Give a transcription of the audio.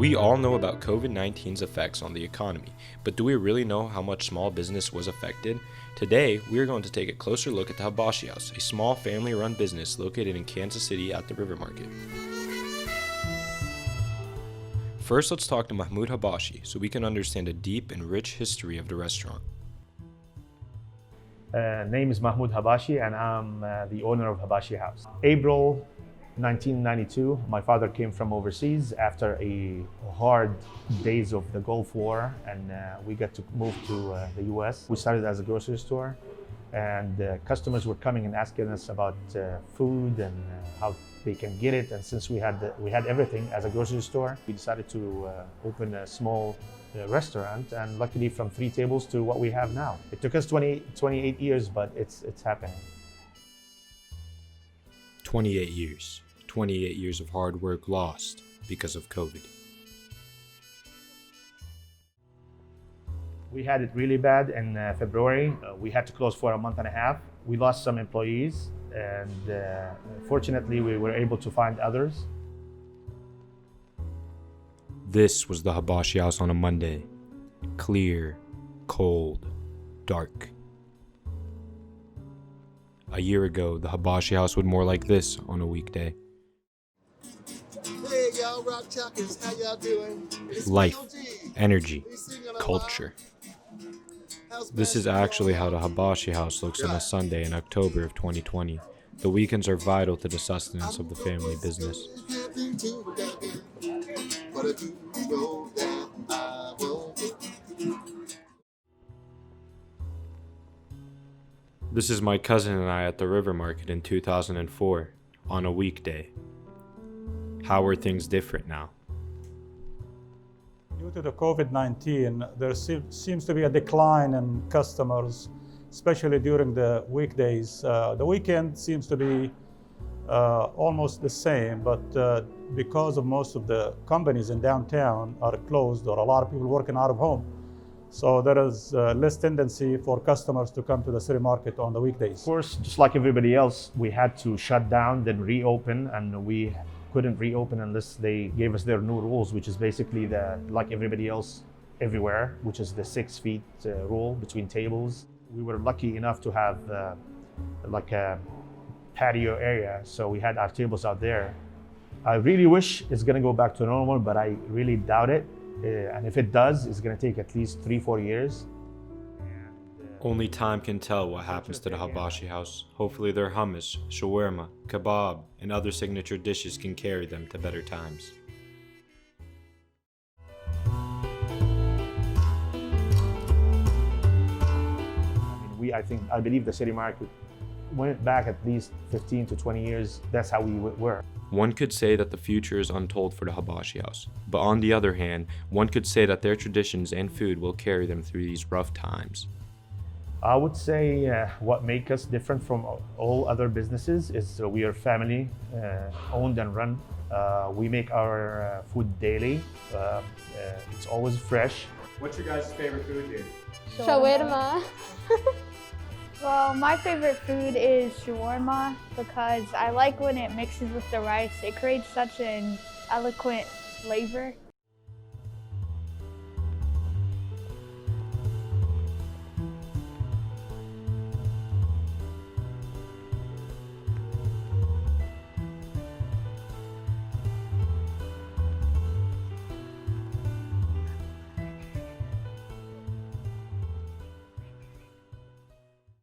We all know about COVID-19's effects on the economy, but do we really know how much small business was affected? Today, we are going to take a closer look at the Habashi House, a small family-run business located in Kansas City at the River Market. First, let's talk to Mahmoud Habashi so we can understand a deep and rich history of the restaurant. Name is Mahmoud Habashi, and I'm the owner of Habashi House. April 1992, my father came from overseas after a hard days of the Gulf War, and we got to move to the US. We started as a grocery store, and customers were coming and asking us about food and how they can get it. And since we had everything as a grocery store, we decided to open a small restaurant, and luckily from 3 tables to what we have now. It took us 28 years, but it's happening. 28 years. 28 years of hard work lost because of COVID. We had it really bad in February. We had to close for a month and a half. We lost some employees, and fortunately we were able to find others. This was the Habashi House on a Monday. Clear, cold, dark. A year ago, the Habashi House would more like this on a weekday. Hey y'all, Rock Chalkers, how y'all doing? Life, energy, culture. This is actually how the Habashi House looks on a Sunday in October of 2020. The weekends are vital to the sustenance of the family business. This is my cousin and I at the River Market in 2004, on a weekday. How are things different now? Due to the COVID-19, there seems to be a decline in customers, especially during the weekdays. The weekend seems to be almost the same, but because of most of the companies in downtown are closed, or a lot of people working out of home, so there is less tendency for customers to come to the city market on the weekdays. Of course, just like everybody else, we had to shut down, then reopen, and we couldn't reopen unless they gave us their new rules, which is basically like everybody else everywhere, which is the 6 feet rule between tables. We were lucky enough to have like a patio area, so we had our tables out there. I really wish it's gonna go back to normal, but I really doubt it. And if it does, it's gonna take at least 3-4 years. Only time can tell what happens to the Habashi House. Hopefully their hummus, shawarma, kebab, and other signature dishes can carry them to better times. I believe the city market went back at least 15 to 20 years. That's how we were. One could say that the future is untold for the Habashi House, but on the other hand, one could say that their traditions and food will carry them through these rough times. I would say what makes us different from all other businesses is we are family owned and run. We make our food daily. It's always fresh. What's your guys' favorite food here? Shawarma. Well, my favorite food is shawarma because I like when it mixes with the rice. It creates such an eloquent flavor.